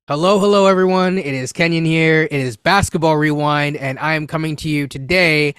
Hello, hello, everyone. It is Kenyon here. It is Basketball Rewind, and I am coming to you today,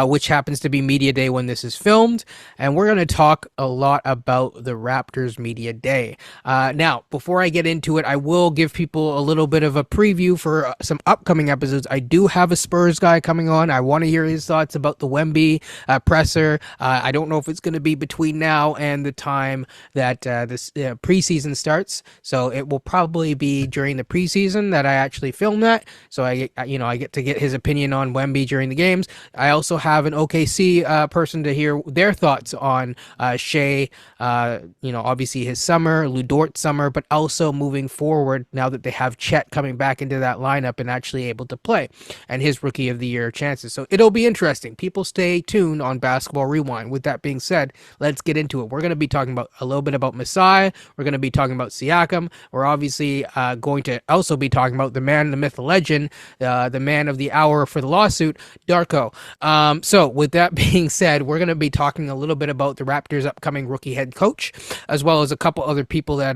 which happens to be Media Day when this is filmed. And we're going to talk a lot about the Raptors Media Day. Now, before I get into it, I will give people a little bit of a preview for some upcoming episodes. I do have a Spurs guy coming on. I want to hear his thoughts about the Wemby presser. I don't know if it's going to be between now and the time that this preseason starts, so it will probably be during the preseason that I actually film that. So I get to get his opinion on Wemby during the games. I also have an OKC person to hear their thoughts on Shea. Obviously his summer, Lou Dort's summer, but also moving forward now that they have Chet coming back into that lineup and actually able to play, and his Rookie of the Year chances. So it'll be interesting. People stay tuned on Basketball Rewind. With that being said, let's get into it. We're going to be talking about a little bit about Masai. We're going to be talking about Siakam. We're obviously going to also be talking about the man, the myth, the legend, the man of the hour for the lawsuit, Darko. So with that being said, we're going to be talking a little bit about the Raptors' upcoming rookie head coach, as well as a couple other people that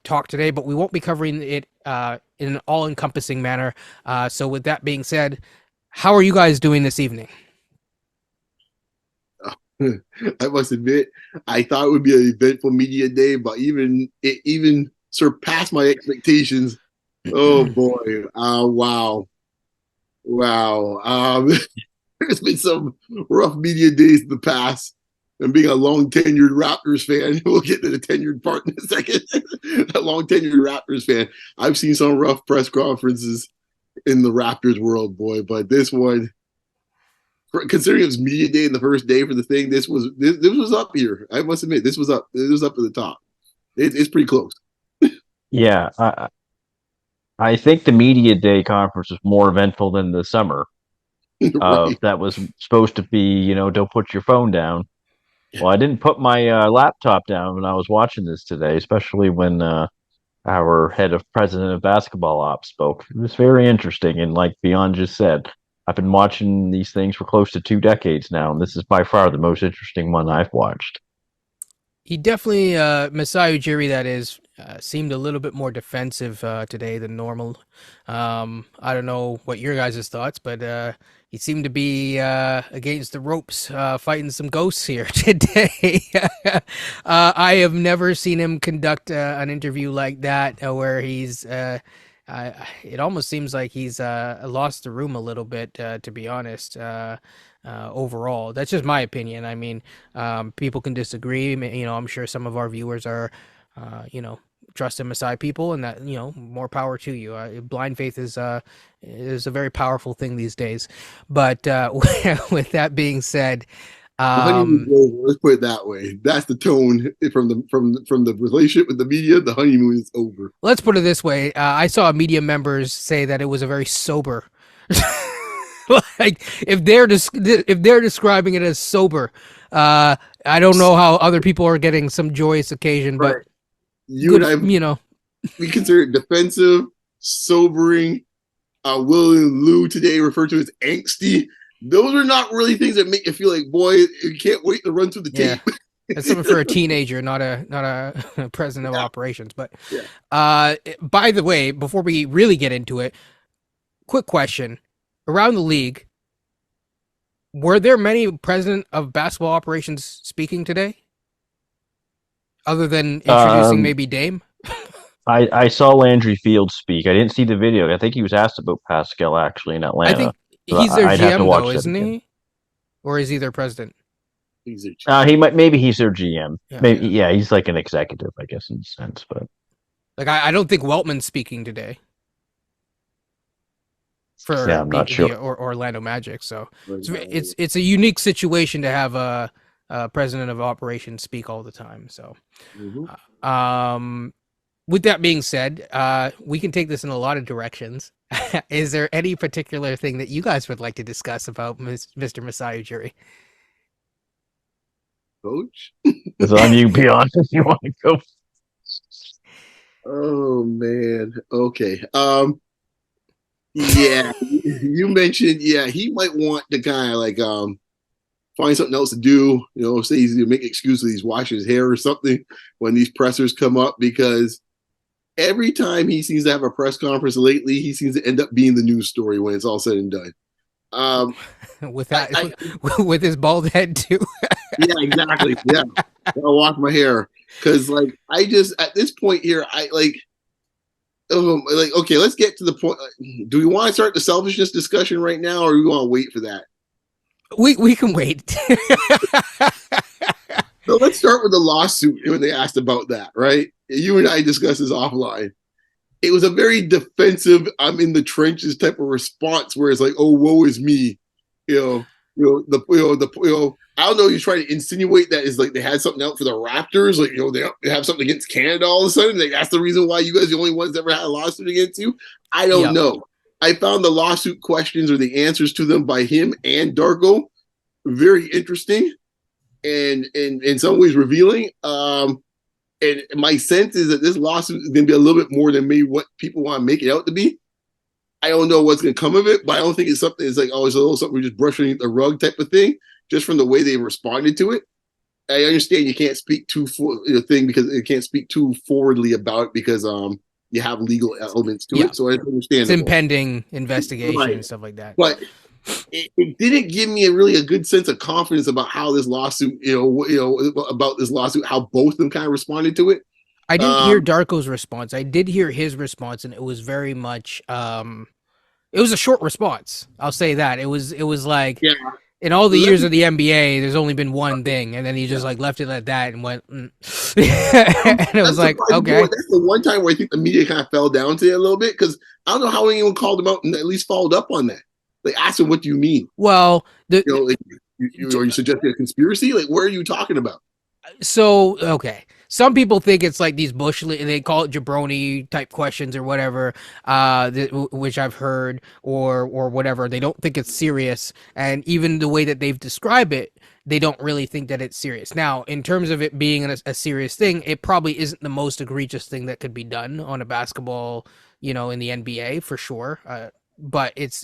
talk today, but we won't be covering it in an all-encompassing manner. So with that being said, how are you guys doing this evening? I must admit, I thought it would be an eventful media day, but even surpassed my expectations. Oh boy! Wow, wow. There's been some rough media days in the past. And being a long tenured Raptors fan, we'll get to the tenured part in a second. A long tenured Raptors fan, I've seen some rough press conferences in the Raptors world, boy. But this one, considering it was media day and the first day for the thing, this was up here. I must admit, this was up. It was up at the top. It's pretty close. Yeah, I think the media day conference was more eventful than the summer. Right. That was supposed to be, don't put your phone down. Well, I didn't put my laptop down when I was watching this today, especially when our head of president of basketball ops spoke. It was very interesting, and like Beyond just said, I've been watching these things for close to 2 decades now, and this is by far the most interesting one I've watched. He definitely, Masai Ujiri, that is, seemed a little bit more defensive today than normal. I don't know what your guys' thoughts, but he seemed to be against the ropes, fighting some ghosts here today. I have never seen him conduct an interview like that where he's. It almost seems like he's lost the room a little bit, to be honest. Overall, that's just my opinion. I mean, people can disagree. I'm sure some of our viewers are, trust and Masai people, and that more power to you. Blind faith is a very powerful thing these days. But with that being said, The honeymoon's um, over. Let's put it that way. That's the tone from the relationship with the media. The honeymoon is over. let's put it this way: I saw media members say that it was a very sober. Like if they're describing it as sober, I don't know how other people are getting some joyous occasion, but Right. You and good, I, you know. we consider it defensive, sobering. Will and Lou today referred to as angsty. Those are not really things that make you feel like, boy, you can't wait to run through the Yeah, tape. that's something for a teenager, not a president of Yeah, operations. But yeah. by the way, before we really get into it, quick question: around the league, were there many president of basketball operations speaking today, other than introducing Um, maybe Dame? I saw Landry Fields speak. I didn't see the video. I think he was asked about Pascal actually in I Atlanta. think So he's their I'd have to GM though, watch that isn't again. he? Or is he their president? He's a He might, maybe he's their GM. Yeah, Maybe, yeah. yeah, he's like an executive, I guess, in a sense. But Like I don't think Weltman's speaking today yeah, for I'm not the sure. Orlando Magic. So it's a unique situation to have a president of operations speak all the time. So, Mhm. um, with that being said, we can take this in a lot of directions. Is there any particular thing that you guys would like to discuss about Mr. Masai Ujiri? Coach. It's on you, Beyond, if you want to go. Oh man. Okay. Yeah. You mentioned. Yeah, he might want to kind of like find something else to do. Say he's gonna make excuses. He's washing his hair or something when these pressers come up because every time he seems to have a press conference lately, he seems to end up being the news story when it's all said and done. with I, that, I with his bald head too. yeah, exactly. Yeah, I'll wash my hair because like I just at this point here, like okay, let's get to the point. Do we want to start the selfishness discussion right now, or do we want to wait for that? We can wait. So let's start with the lawsuit when they asked about that, right? You and I discussed this offline. It was a very defensive, I'm in the trenches type of response where it's like, oh, woe is me. I don't know, you're trying to insinuate that is like they had something out for the Raptors, like, they have something against Canada all of a sudden. Like, that's the reason why you guys are the only ones that ever had a lawsuit against you. I don't Yep. know. I found the lawsuit questions or the answers to them by him and Darko very interesting and in some ways revealing. And my sense is that this lawsuit is going to be a little bit more than maybe what people want to make it out to be. I don't know what's going to come of it, but I don't think it's something. It's like, oh, it's a little something we just brush underneath the rug type of thing, just from the way they responded to it. I understand you can't speak too because it can't speak too forwardly about it because you have legal elements to it. So I understand it's impending investigation and stuff like that. But it didn't give me a good sense of confidence about how this lawsuit, about this lawsuit, how both of them kind of responded to it. I didn't hear Darko's response. I did hear his response, and it was very much. It was a short response. I'll say that. It was like, in all the years of the NBA, there's only been one thing, and then he just like left it at that and went. And it was like, okay. That's the one time where I think the media kind of fell down to it a little bit because I don't know how anyone called him out and at least followed up on that. Like, ask him, what do you mean? Well, you suggesting a conspiracy? Like, what are you talking about? So, okay. Some people think it's like these they call it jabroni type questions or whatever, which I've heard, or whatever. They don't think it's serious, and even the way that they've described it, they don't really think that it's serious. Now, in terms of it being a serious thing, it probably isn't the most egregious thing that could be done on a basketball, in the NBA for sure. But it's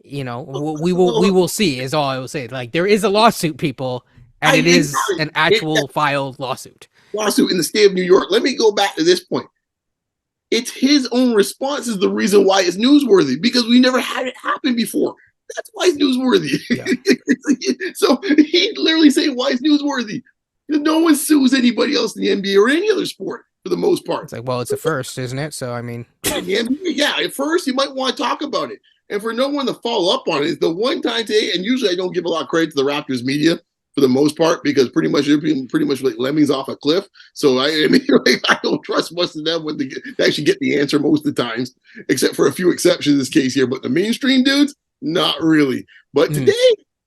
we will see. Is all I will say. Like, there is a lawsuit, people. And it is an actual filed lawsuit. Lawsuit in the state of New York. Let me go back to this point. It's his own response is the reason why it's newsworthy, because we never had it happen before. That's why it's newsworthy. Yeah. So he literally saying why it's newsworthy. No one sues anybody else in the NBA or any other sport for the most part. It's like, well, it's a first, isn't it? So, I mean. Yeah, at first you might want to talk about it. And for no one to follow up on it, it's the one time today, and usually I don't give a lot of credit to the Raptors media for the most part, because pretty much like lemmings off a cliff. So I don't trust most of them when they actually get the answer most of the times, except for a few exceptions in this case here. But the mainstream dudes, not really. But today,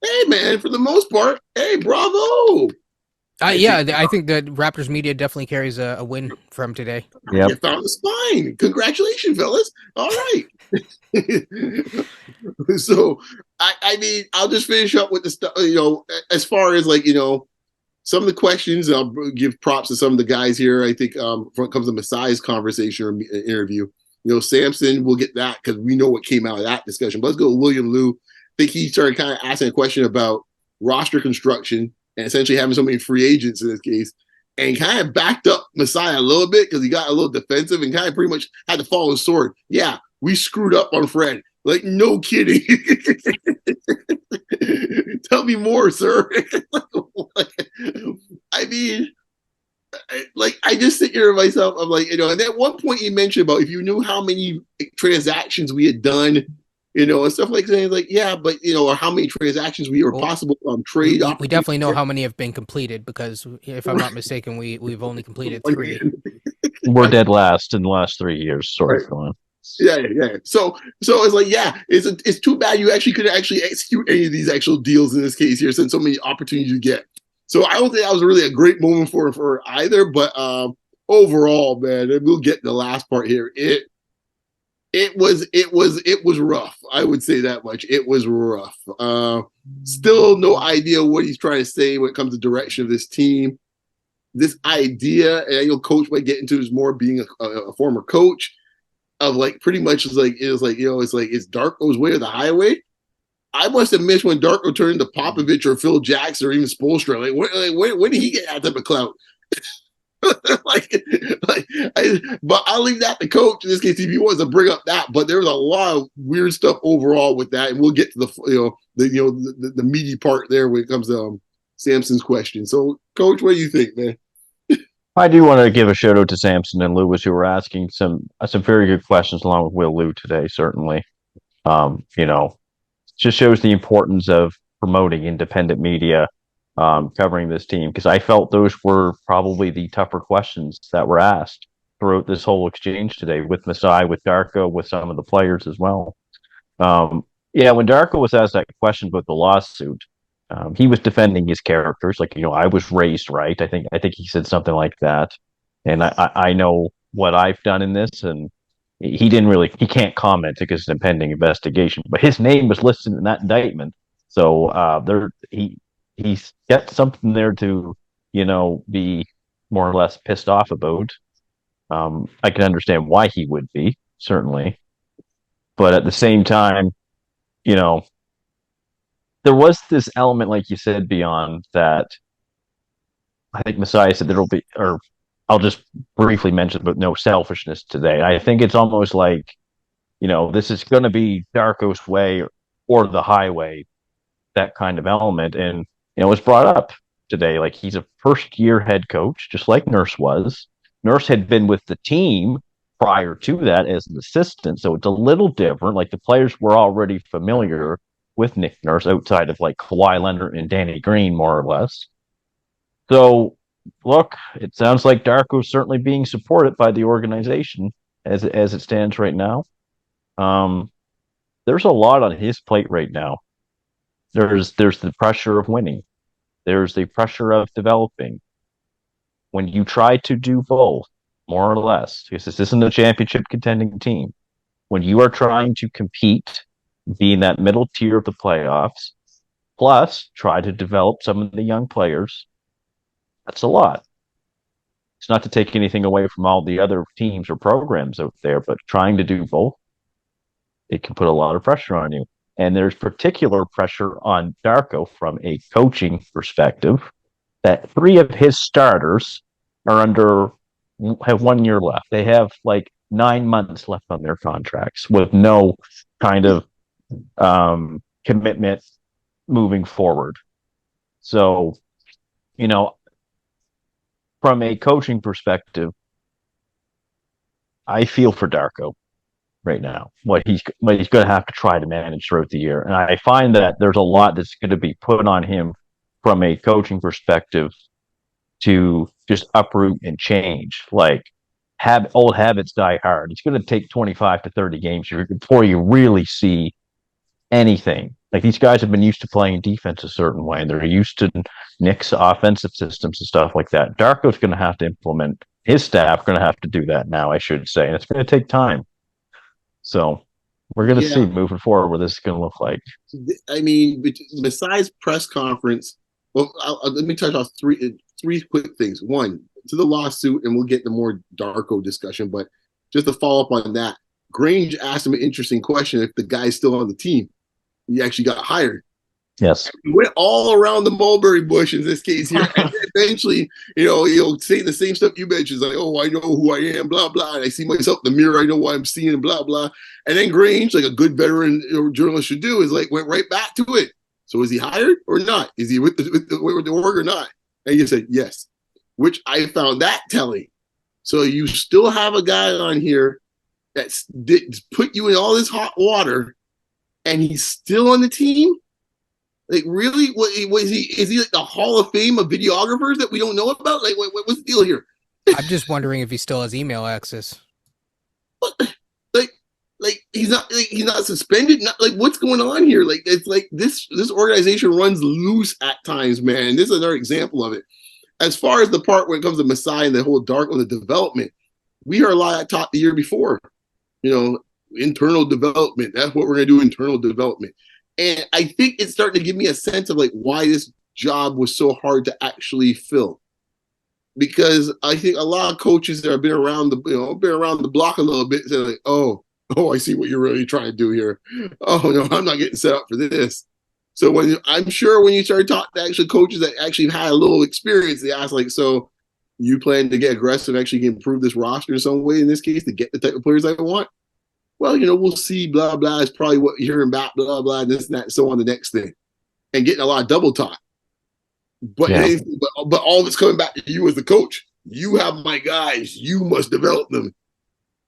hey man, for the most part, hey, bravo. I think the Raptors media definitely carries a win from today. Yeah, you found the spine. Congratulations, fellas. All right. So I mean, I'll just finish up with the stuff, as far as like, some of the questions. I'll give props to some of the guys here. I think when it comes to Masai's conversation or interview, Samson, we'll get that because we know what came out of that discussion. But let's go to William Liu. I think he started kind of asking a question about roster construction and essentially having so many free agents in this case, and kind of backed up Masai a little bit because he got a little defensive and kind of pretty much had to follow his sword. Yeah, we screwed up on Fred. Like, no kidding. Tell me more, sir. I mean, I just sit here to myself. I'm like, and at one point you mentioned about if you knew how many transactions we had done, and stuff like that. Like, yeah, but or how many transactions we were possible trade. We definitely know how many have been completed because, if I'm not mistaken, we've only completed 3. We're dead last in the last 3 years. Sorry, right. Yeah. So it's like, yeah, it's too bad you actually couldn't execute any of these actual deals in this case here, since so many opportunities you get. So I don't think that was really a great moment for either. But overall, man, and we'll get the last part here. It was rough. I would say that much. It was rough. Still no idea what he's trying to say when it comes to direction of this team. This idea, and coach might get into, is more being a former coach of like pretty much is Darko's way or the highway. I must have missed when Darko turned to Popovich or Phil Jackson or even Spoelstra. When did he get that type of clout? But I'll leave that to coach in this case if he wants to bring up that. But there was a lot of weird stuff overall with that, and we'll get to the meaty part there when it comes to Samson's question. So, Coach, what do you think, man? I do want to give a shout out to Samson and Lewis, who were asking some very good questions along with Will Lou today. Certainly, you know, just shows the importance of promoting independent media, covering this team, because I felt those were probably the tougher questions that were asked throughout this whole exchange today with Masai, with Darko, with some of the players as well. Yeah, when Darko was asked that question about the lawsuit, he was defending his characters, like, I was raised right. I think he said something like that, and I know what I've done in this, and he can't comment because it's a pending investigation. But his name was listed in that indictment, so he's got something there to be more or less pissed off about. I can understand why he would be, certainly, but at the same time, you know, there was this element, like you said, beyond that. I think Messiah said there'll be, or I'll just briefly mention, but no selfishness today. I think it's almost like, this is going to be Darko's way or the highway, that kind of element. And, it was brought up today. Like, he's a first year head coach, just like Nurse was. Nurse had been with the team prior to that as an assistant. So it's a little different. Like, the players were already familiar with Nick Nurse outside of like Kawhi Leonard and Danny Green, more or less. So, look, it sounds like Darko's certainly being supported by the organization as it stands right now. There's a lot on his plate right now. There's the pressure of winning. There's the pressure of developing. When you try to do both, more or less, because this isn't a championship contending team, when you are trying to compete, be in that middle tier of the playoffs, plus try to develop some of the young players, that's a lot. It's not to take anything away from all the other teams or programs out there, but trying to do both, it can put a lot of pressure on you. And there's particular pressure on Darko from a coaching perspective that 3 of his starters have 1 year left. They have like 9 months left on their contracts with no kind of commitment moving forward. So, from a coaching perspective, I feel for Darko right now, what he's going to have to try to manage throughout the year. And I find that there's a lot that's going to be put on him from a coaching perspective to just uproot and change. Like, old habits die hard. It's going to take 25 to 30 games before you really see anything. Like, these guys have been used to playing defense a certain way, and they're used to Nick's offensive systems and stuff like that. Darko's going to have to implement, his staff going to have to do that now, I should say, and it's going to take time. So we're going to see moving forward what this is going to look like. I mean, besides press conference, well, let me touch on three quick things. One, to the lawsuit, and we'll get the more Darko discussion, but just to follow up on that, Grange asked him an interesting question if the guy's still on the team. He actually got hired. Yes. He went all around the mulberry bush in this case here. And eventually, he'll say the same stuff you mentioned. Like, oh, I know who I am, blah, blah. And I see myself in the mirror. I know what I'm seeing, blah, blah. And then Grange, like a good veteran journalist should do, is like went right back to it. So is he hired or not? Is he with the org or not? And you said yes, which I found that telling. So you still have a guy on here that put you in all this hot water, and he's still on the team? Like, really? Is he like the Hall of Fame of videographers that we don't know about? Like, what's the deal here? I'm just wondering if he still has email access. What? Like he's not suspended. Not like, what's going on here? Like, it's like this organization runs loose at times, man. This is another example of it. As far as the part when it comes to Masai and the whole dark on the development, we heard a lot of talk the year before. Internal development. That's what we're going to do. Internal development. And I think it's starting to give me a sense of like why this job was so hard to actually fill. Because I think a lot of coaches that have been around the block a little bit say like, oh, I see what you're really trying to do here. Oh no, I'm not getting set up for this. So I'm sure when you start talking to actual coaches that actually had a little experience, they ask like, so You plan to get aggressive, actually improve this roster in some way in this case to get the type of players I want? Well, we'll see, blah, blah. It's probably what you're hearing about, blah, blah, this and that, and so on the next thing. And getting a lot of double talk. But Yeah. but all of it's coming back to you as the coach. You have my guys. You must develop them.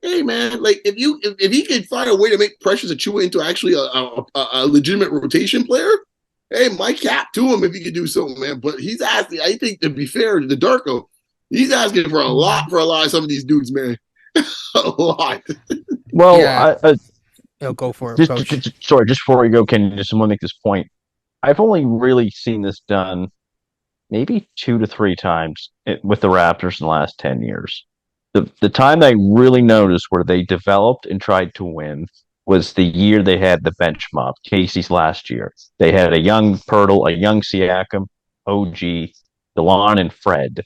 Hey man, like if he can find a way to make Precious Achua into actually a legitimate rotation player, hey, my cap to him if he could do something, man. But he's asking. I think to be fair to the Darko, he's asking for a lot of some of these dudes, man. A lot. Well, Yeah, go for it, coach. sorry, just before we go, can just want to make this point. I've only really seen this done maybe 2 to 3 times with the Raptors in the last 10 years. The time I really noticed where they developed and tried to win was the year they had the bench mob, Casey's last year. They had a young Pirtle, a young Siakam, OG, DeLon, and Fred,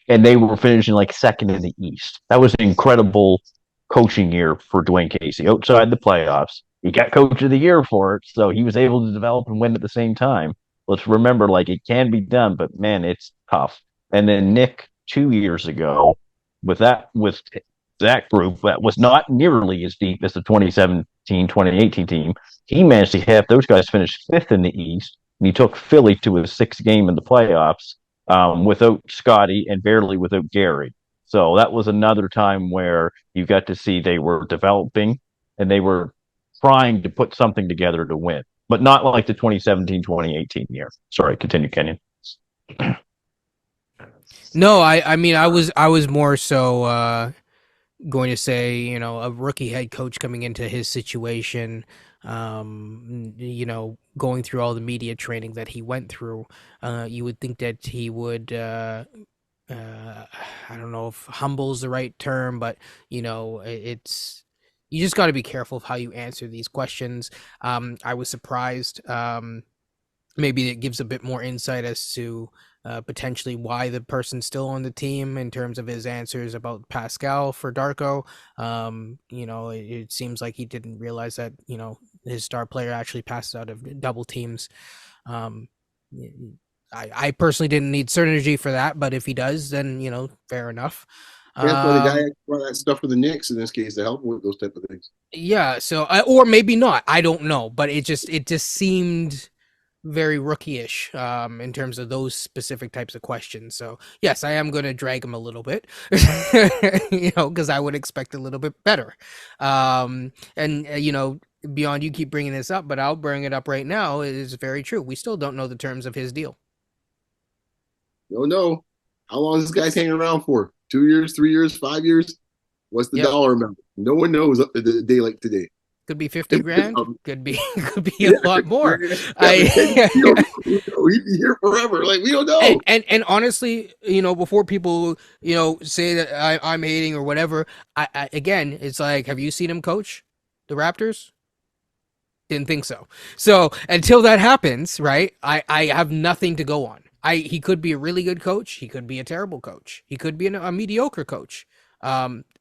and they were finishing like second in the East. That was an incredible coaching year for Dwayne Casey outside the playoffs. He got coach of the year for it, so he was able to develop and win at the same time. Let's remember, like, it can be done, but man, it's tough. And then Nick 2 years ago, with that group that was not nearly as deep as the 2017-2018 team, he managed to have those guys finish fifth in the East, and he took Philly to his sixth game in the playoffs without Scotty and barely without Gary. So that was another time where you got to see they were developing and they were trying to put something together to win, but not like the 2017-2018 year. Sorry, continue, Kenyon. No, I mean, I was more so going to say, a rookie head coach coming into his situation, going through all the media training that he went through, you would think that he would, I don't know if humble is the right term, but it's you just got to be careful of how you answer these questions. I was surprised. Maybe it gives a bit more insight as to potentially why the person's still on the team in terms of his answers about Pascal for Darko. It seems like he didn't realize that, his star player actually passes out of double teams. Um, I personally didn't need Synergy for that, but if he does, then, fair enough. That's why the guy Um, brought that stuff for the Knicks in this case to help with those type of things. yeah, so or maybe not. I don't know, but it just seemed very rookie-ish in terms of those specific types of questions. So yes, I am going to drag him a little bit, because I would expect a little bit better. And beyond you keep bringing this up, but I'll bring it up right now. It is very true. We still don't know the terms of his deal. No. How long is this guy's hanging around for? 2 years, 3 years, 5 years? What's the Yep, dollar amount? No one knows up to the day like today. could be 50 grand. Could be could be a Yeah, lot more. yeah, but I he'd be here forever. Like we don't and, know. and honestly, before people, say that I'm hating or whatever, again, it's like, have you seen him coach the Raptors? Didn't think so. So until that happens, right? I have nothing to go on. He could be a really good coach. He could be a terrible coach. He could be a mediocre coach.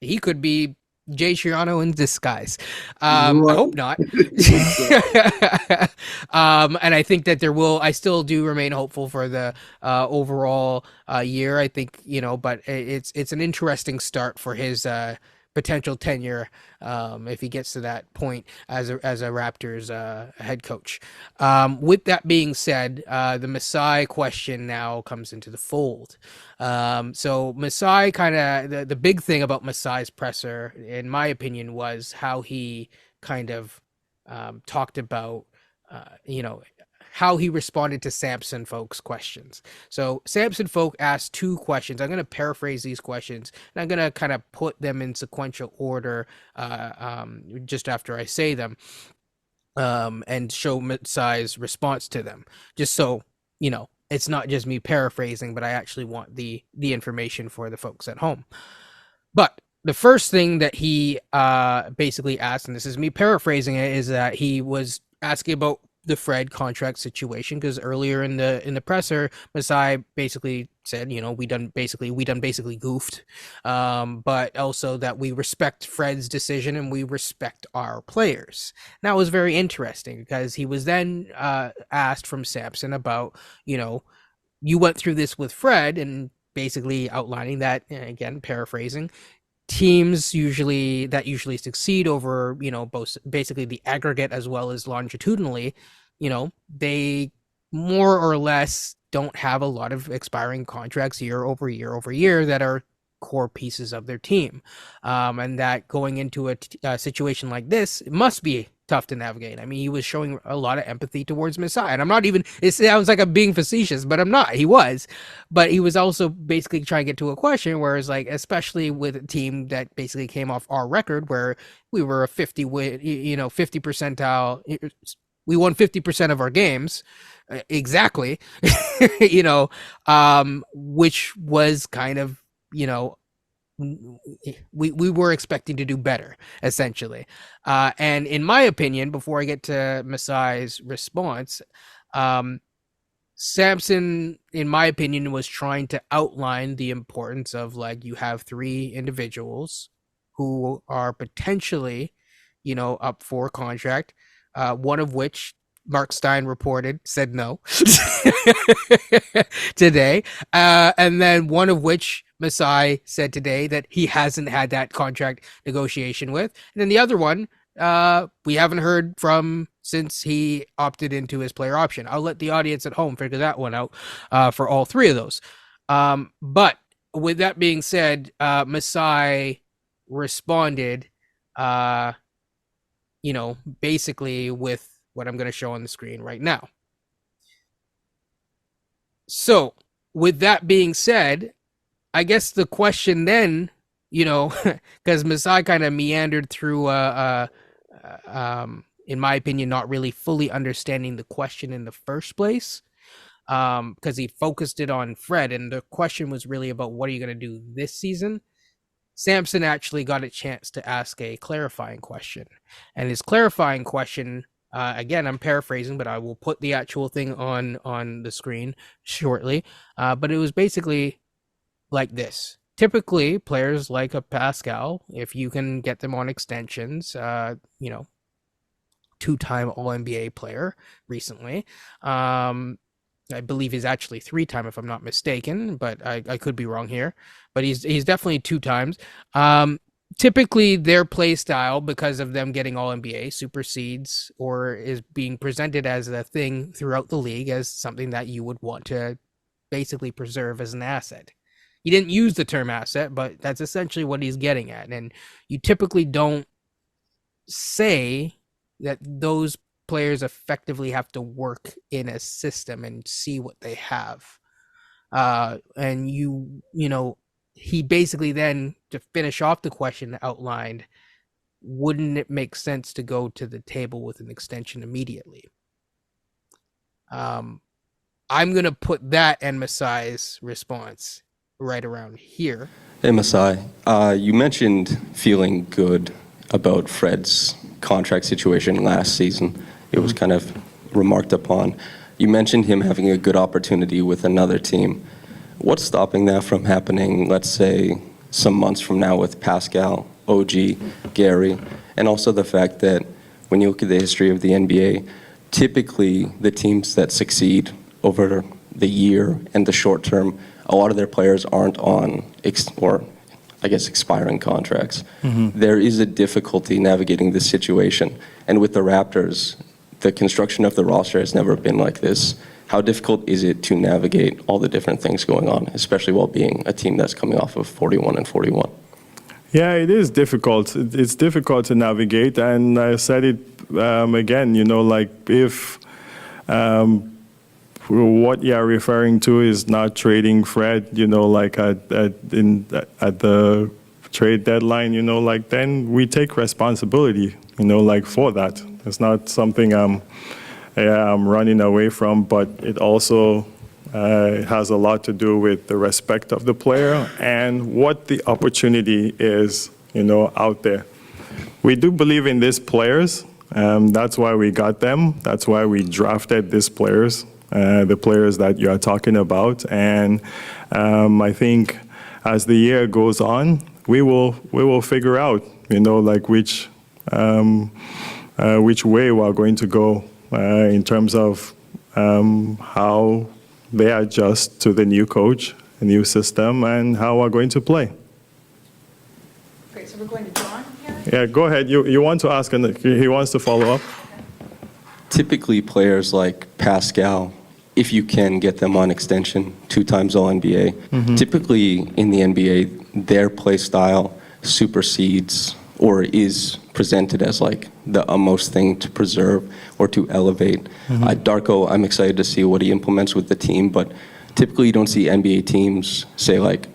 He could be Jay Shiano in disguise. I Right. hope not. And I think that I still do remain hopeful for the overall year. I think, but it's an interesting start for his potential tenure, if he gets to that point as a Raptors head coach. With that being said, the Masai question now comes into the fold. So Masai kind of the big thing about Masai's presser, in my opinion, was how he kind of talked about, how he responded to Samson Folk's questions. So Samson Folk asked two questions. I'm going to paraphrase these questions, and I'm going to kind of put them in sequential order just after I say them, and show Masai's response to them, just so it's not just me paraphrasing, but I actually want the information for the folks at home. But the first thing that he basically asked, and this is me paraphrasing it, is that he was asking about the Fred contract situation, because earlier in the presser, Masai basically said, we done basically goofed, but also that we respect Fred's decision and we respect our players. That was very interesting, because he was then asked from Sampson about, you went through this with Fred, and basically outlining that, again, paraphrasing, teams usually succeed over, both basically the aggregate as well as longitudinally, they more or less don't have a lot of expiring contracts year over year over year that are core pieces of their team. And that going into a situation like this, it must be tough to navigate. I mean, he was showing a lot of empathy towards Masai, and I'm not even, it sounds like I'm being facetious, but I'm not. He was. But he was also basically trying to get to a question, whereas, like, especially with a team that basically came off our record where we were a 50 win, 50 percentile, we won 50% of our games, exactly, which was kind of, we were expecting to do better, essentially. And in my opinion, before I get to Masai's response, Samson, in my opinion, was trying to outline the importance of, like, you have three individuals who are potentially, up for contract, one of which Mark Stein reported said no today, and then one of which Masai said today that he hasn't had that contract negotiation with, and then the other one we haven't heard from since he opted into his player option. I'll let the audience at home figure that one out for all three of those. But with that being said, Masai responded, basically with what I'm going to show on the screen right now. So, with that being said, I guess the question then, because Masai kind of meandered through, in my opinion, not really fully understanding the question in the first place, because he focused it on Fred, and the question was really about what are you going to do this season. Samson actually got a chance to ask a clarifying question, and his clarifying question, again, I'm paraphrasing, but I will put the actual thing on the screen shortly. But it was basically like this. Typically, players like a Pascal, if you can get them on extensions, two-time All-NBA player recently. I believe he's actually three-time, if I'm not mistaken, but I could be wrong here. But he's definitely two times. Typically, their play style, because of them getting All-NBA, supersedes or is being presented as a thing throughout the league as something that you would want to basically preserve as an asset. He didn't use the term asset, but that's essentially what he's getting at. And you typically don't say that those players effectively have to work in a system and see what they have. And he basically then, to finish off the question outlined, wouldn't it make sense to go to the table with an extension immediately? I'm going to put that and Masai's response right around here. Hey, Masai, you mentioned feeling good about Fred's contract situation last season. It was kind of remarked upon. You mentioned him having a good opportunity with another team. What's stopping that from happening, let's say, some months from now with Pascal, OG, Gary, and also the fact that when you look at the history of the NBA, typically the teams that succeed over the year and the short term, a lot of their players aren't on, expiring contracts. Mm-hmm. There is a difficulty navigating this situation. And with the Raptors, the construction of the roster has never been like this. How difficult is it to navigate all the different things going on, especially while being a team that's coming off of 41-41? Yeah, it is difficult. It's difficult to navigate. And I said it again, if what you're referring to is not trading Fred, at the trade deadline, then we take responsibility, for that. It's not something I'm running away from, but it also has a lot to do with the respect of the player and what the opportunity is, out there. We do believe in these players. That's why we got them. That's why we drafted these players. The players that you are talking about, and I think as the year goes on, we will figure out, which way we are going to go in terms of how they adjust to the new coach a new system, and how we're going to play. Okay, so we're going to John here. Yeah, go ahead. You want to ask, and he wants to follow up. Typically, players like Pascal, if you can get them on extension, 2 times All-NBA, typically in the NBA, their play style supersedes or is presented as like the utmost thing to preserve or to elevate. Darko, I'm excited to see what he implements with the team, but typically you don't see NBA teams say like,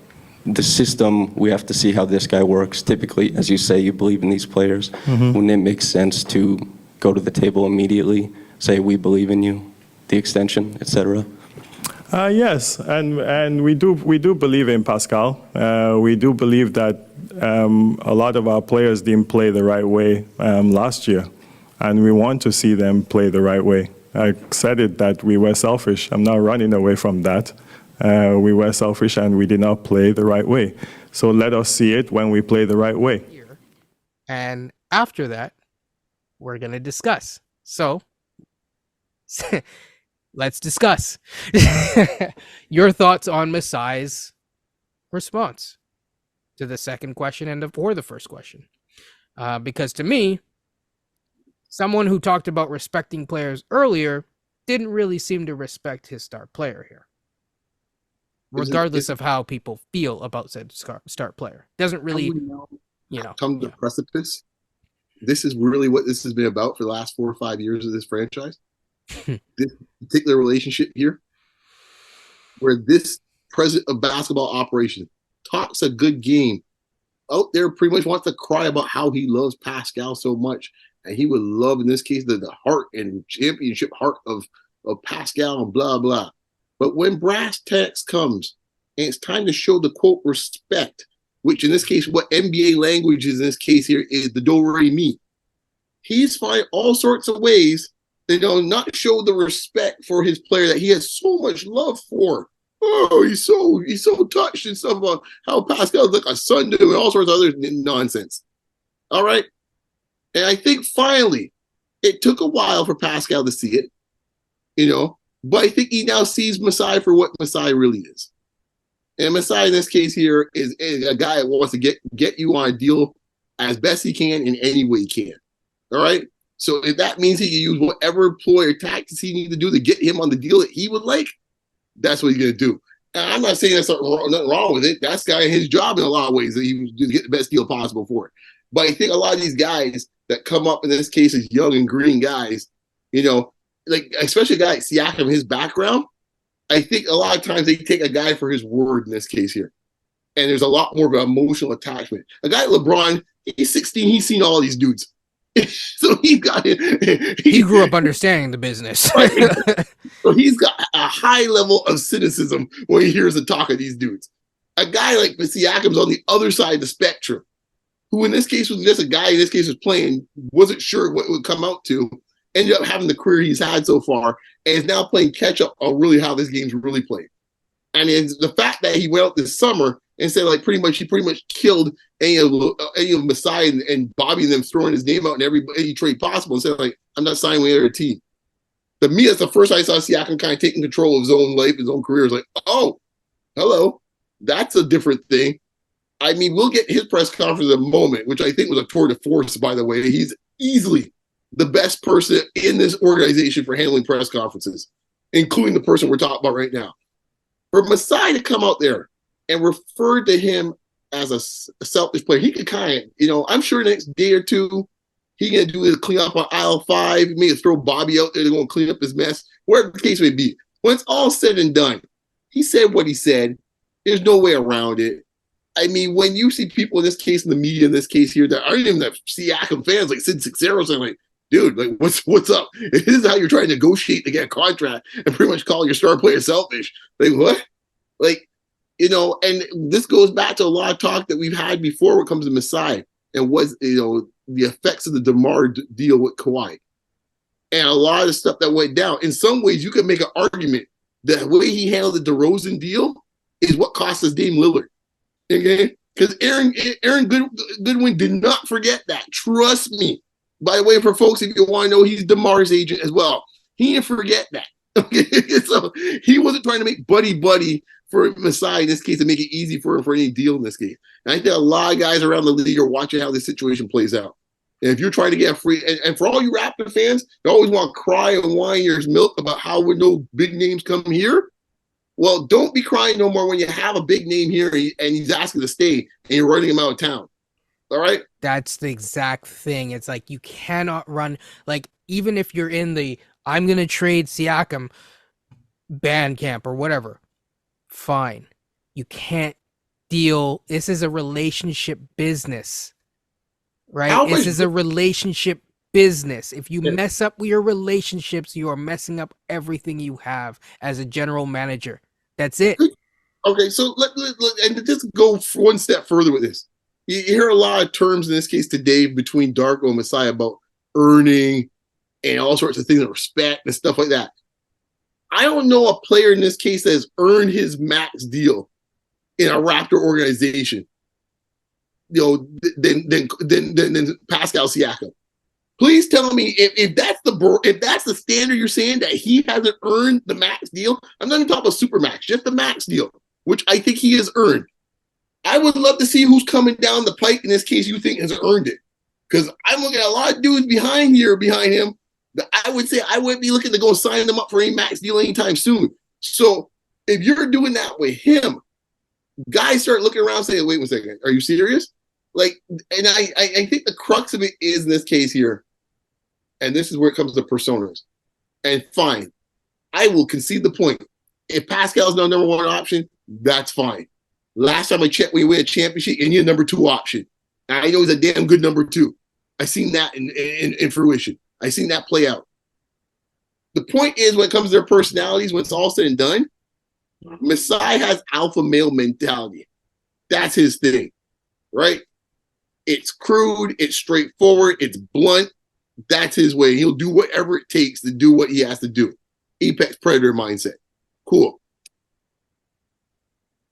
the system, we have to see how this guy works. Typically, as you say, you believe in these players. Wouldn't it make sense to go to the table immediately, say we believe in you, the extension, etc.? Yes, and we do believe in Pascal. We do believe that a lot of our players didn't play the right way last year, and we want to see them play the right way. I said it that we were selfish. I'm not running away from that. We were selfish and we did not play the right way. So let us see it when we play the right way. And after that, we're going to discuss. So let's discuss your thoughts on Masai's response to the second question and or the first question. Because to me, someone who talked about respecting players earlier didn't really seem to respect his star player here, regardless of how people feel about said star player. Doesn't really, come to the precipice. This is really what this has been about for the last 4 or 5 years of this franchise. This particular relationship here, where this president of basketball operation talks a good game, out there pretty much wants to cry about how he loves Pascal so much, and he would love, in this case, the heart and championship heart of Pascal and blah blah. But when brass tacks comes and it's time to show the quote respect, which in this case, what NBA language is in this case here is the do-re-mi, he's finding all sorts of ways to not show the respect for his player that he has so much love for. Oh, he's so touched and stuff about how Pascal is like a son to him and all sorts of other nonsense. All right. And I think finally it took a while for Pascal to see it, but I think he now sees Masai for what Masai really is. And Masai in this case here is a guy that wants to get you on a deal as best he can in any way he can. All right. So if that means he can use whatever ploy or tactics he needs to do to get him on the deal that he would like, that's what he's going to do. And I'm not saying there's nothing wrong with it. That's guy his job in a lot of ways, that he was to get the best deal possible for it. But I think a lot of these guys that come up in this case as young and green guys, like especially a guy like Siakam, his background, I think a lot of times they take a guy for his word in this case here. And there's a lot more of an emotional attachment. A guy like LeBron, he's 16, he's seen all these dudes. So he grew up understanding the business. So he's got a high level of cynicism when he hears the talk of these dudes. A guy like Siakam's on the other side of the spectrum, who in this case was just a guy in this case was playing, wasn't sure what it would come out to, ended up having the career he's had so far, and is now playing catch up on really how this game's really played. And it's the fact that he went out this summer and said he pretty much killed any of Masai and Bobby and them throwing his name out in any trade possible and said I'm not signing with any other team. To me, that's the first I saw Siakam kind of taking control of his own life, his own career. It's like, oh, hello, that's a different thing. I mean, we'll get his press conference in a moment, which I think was a tour de force, by the way. He's easily the best person in this organization for handling press conferences, including the person we're talking about right now. For Masai to come out there and refer to him as a selfish player, he could kind of, I'm sure the next day or two, he going to do his clean up on aisle 5, maybe throw Bobby out there to go and clean up his mess, whatever the case may be. When it's all said and done, he said what he said. There's no way around it. I mean, when you see people in this case, in the media in this case here, that aren't even the Siakam fans, like Sid Sixero, saying like, dude, like what's up? This is how you're trying to negotiate to get a contract and pretty much call your star player selfish. Like what? Like, and this goes back to a lot of talk that we've had before when it comes to Masai and what's, the effects of the DeMar deal with Kawhi. And a lot of the stuff that went down. In some ways, you could make an argument that the way he handled the DeRozan deal is what cost us Dame Lillard. Okay? Because Aaron Goodwin did not forget that. Trust me. By the way, for folks, if you want to know, he's DeMar's agent as well. He didn't forget that. Okay? So he wasn't trying to make buddy for Masai in this case to make it easy for him for any deal in this case. And I think a lot of guys around the league are watching how this situation plays out. And if you're trying to get free, and for all you Raptor fans, you always want to cry and whine your milk about how no big names come here. Well, don't be crying no more when you have a big name here and he's asking to stay and you're running him out of town. All right? That's the exact thing. It's like you cannot run, like, even if you're in the I'm going to trade Siakam band camp or whatever, fine. You can't deal. This is a relationship business, right? This is a relationship business. If you mess up your relationships, you are messing up everything you have as a general manager. That's it. Okay, so and just go one step further with this. You hear a lot of terms in this case today between Darko and Masai about earning and all sorts of things and respect and stuff like that. I don't know a player in this case that has earned his max deal in a Raptor organization, than Pascal Siakam. Please tell me if that's the standard you're saying that he hasn't earned the max deal. I'm not even talking about super max, just the max deal, which I think he has earned. I would love to see who's coming down the pike in this case you think has earned it, because I'm looking at a lot of dudes behind him. That I would say I wouldn't be looking to go sign them up for any max deal anytime soon. So if you're doing that with him, guys start looking around saying, wait a second, are you serious? Like, and I think the crux of it is in this case here, and this is where it comes to personas. And fine, I will concede the point. If Pascal's no number one option, that's fine. Last time I checked, we win a championship, and you're number two option. And I know he's a damn good number two. I seen that in fruition. I seen that play out. The point is, when it comes to their personalities, when it's all said and done, Masai has alpha male mentality. That's his thing, right? It's crude, it's straightforward, it's blunt. That's his way. He'll do whatever it takes to do what he has to do. Apex predator mindset. Cool.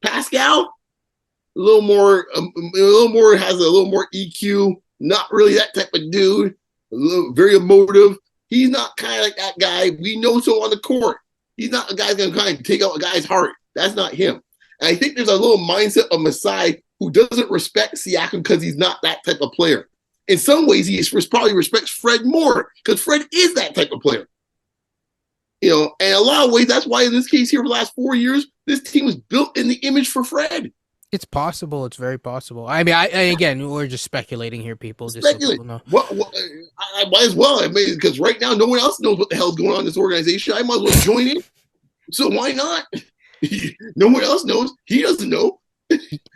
Pascal, a little more has a little more EQ. Not really that type of dude. A little very emotive. He's not kind of like that guy. We know so on the court. He's not a guy that's going to kind of take out a guy's heart. That's not him. And I think there's a little mindset of Masai who doesn't respect Siakam because he's not that type of player. In some ways, he probably respects Fred more because Fred is that type of player. And a lot of ways, that's why in this case here for the last 4 years, this team was built in the image for Fred. It's possible. It's very possible. I mean, again, we're just speculating here, people. Just Speculate. So people know. Well, I might as well. I mean, because right now, no one else knows what the hell's going on in this organization. I might as well join in. So why not? No one else knows. He doesn't know.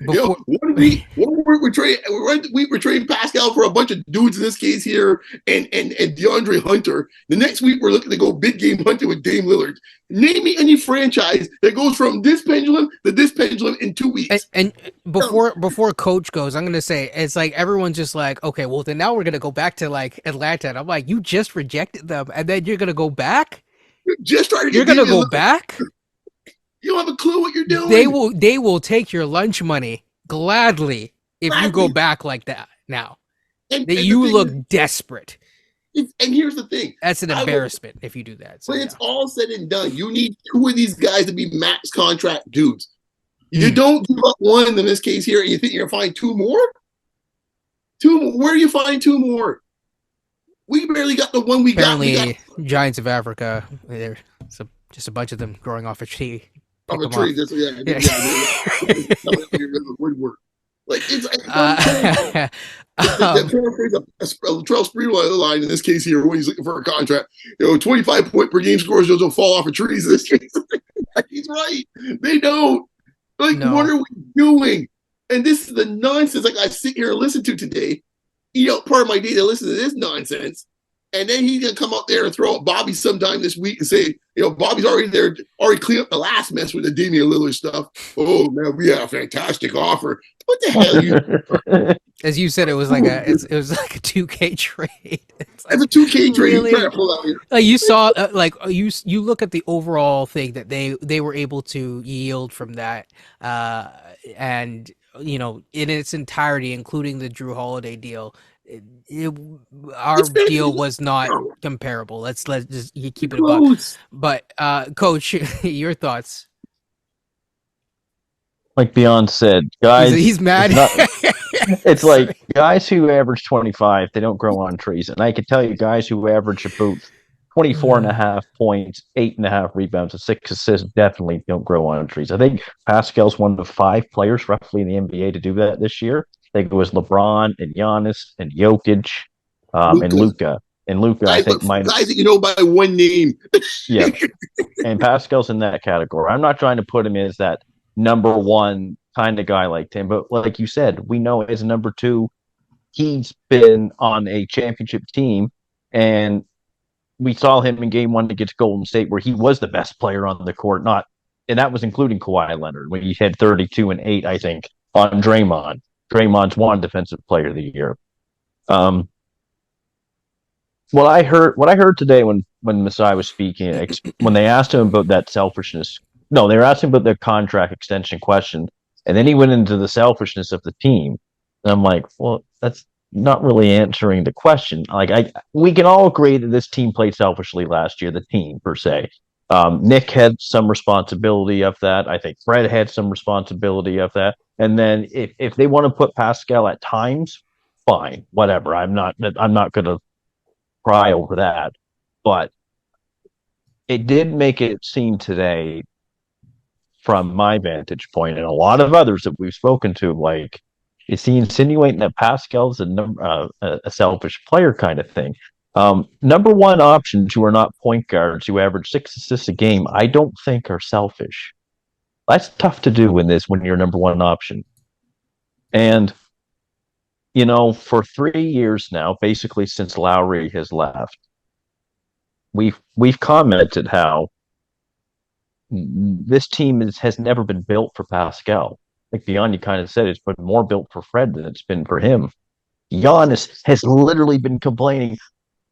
One week we're trading Pascal for a bunch of dudes in this case here, and DeAndre Hunter. The next week we're looking to go big game hunting with Dame Lillard. Name me any franchise that goes from this pendulum to this pendulum in 2 weeks. And before Coach goes, I'm gonna say it's like everyone's just like, okay, well then now we're gonna go back to like Atlanta. And I'm like, you just rejected them, and then you're gonna go back. Just trying to. You're gonna go back. You don't have a clue what you're doing. They will take your lunch money gladly if you go back like that now. And you look desperate. And here's the thing. That's an embarrassment if you do that. So, when it's all said and done, you need two of these guys to be max contract dudes. You don't give up one in this case here, and you think you're going to find two more? Where do you find two more? We barely got the one we got. Apparently, Giants of Africa, there's just a bunch of them growing off a tree. Of a tree, woodwork. Like it's Terrell Sprewell line in this case here when he's looking for a contract. 25 point per game scores don't fall off of trees in this case. He's right. They don't. Like, what are we doing? And this is the nonsense. Like I sit here and listen to today. Part of my day to listen to this nonsense. And then he's gonna come out there and throw out Bobby sometime this week and say, Bobby's already cleaned up the last mess with the Damian Lillard stuff. Oh man, we had a fantastic offer. What the hell? As you said, it was like a 2K trade. It's a 2K trade. Really? Like you saw, you look at the overall thing that they were able to yield from that, and in its entirety, including the Drew Holiday deal. Our deal was not comparable. Let's just keep it above. But Coach, your thoughts? like Beyond said, guys, He's mad. It's not. It's Sorry. like guys who average 25, they don't grow on trees. And I can tell you, guys who average about 24 and a half points, 8.5 rebounds, and 6 assists definitely don't grow on trees. I think Pascal's one of 5 players roughly in the NBA to do that this year. I think it was LeBron and Giannis and Jokic and Luka. Luca. And Luca, I think, might. Guys that you know by one name. Yeah. And Pascal's in that category. I'm not trying to put him as that number one kind of guy like Tim, but like you said, we know as a number 2, he's been on a championship team, and we saw him in game 1 against Golden State where he was the best player on the court, and that was including Kawhi Leonard when he had 32 and 8, I think, on Draymond. Draymond's won Defensive Player of the Year. What I heard today when Masai was speaking, when they asked him about that selfishness, no, they were asking about their contract extension question, and then he went into the selfishness of the team. And I'm like, well, that's not really answering the question. Like, we can all agree that this team played selfishly last year, the team per se. Nick had some responsibility of that. I think Fred had some responsibility of that. And then if they want to put Pascal at times, fine, whatever. I'm not going to cry over that, but it did make it seem today, from my vantage point, and a lot of others that we've spoken to, like, is he insinuating that Pascal's a selfish player kind of thing? Number 1 options who are not point guards who average 6 assists a game, I don't think are selfish. That's tough to do when you're number 1 option. And for 3 years now, basically since Lowry has left, we've commented how this team has never been built for Pascal. Like Beyond, you kind of said, it's been more built for Fred than it's been for him. Giannis has literally been complaining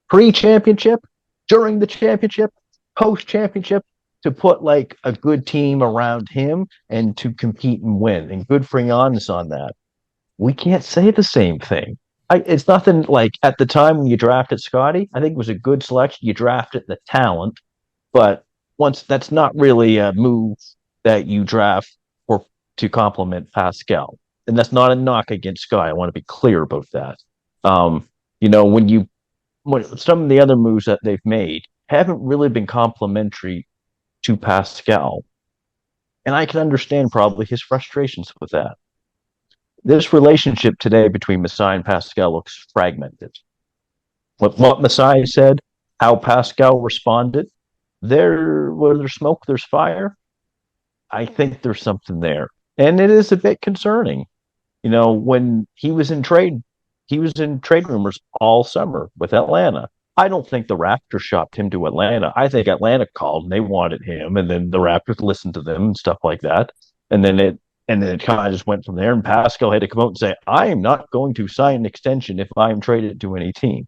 pre-championship, during the championship, post-championship, to put like a good team around him and to compete and win. And good for Giannis on that. We can't say the same thing. It's nothing like at the time when you drafted Scotty, I think it was a good selection. You drafted the talent, but once that's not really a move that you draft to complement Pascal. And that's not a knock against Sky. I want to be clear about that. When some of the other moves that they've made haven't really been complimentary to Pascal. And I can understand probably his frustrations with that. This relationship today between Masai and Pascal looks fragmented. What Masai said, how Pascal responded, where there's smoke, there's fire. I think there's something there. And it is a bit concerning. When he was in trade rumors all summer with Atlanta. I don't think the Raptors shopped him to Atlanta. I think Atlanta called and they wanted him, and then the Raptors listened to them and stuff like that. And then it kind of just went from there. And Pascal had to come out and say, I am not going to sign an extension if I am traded to any team.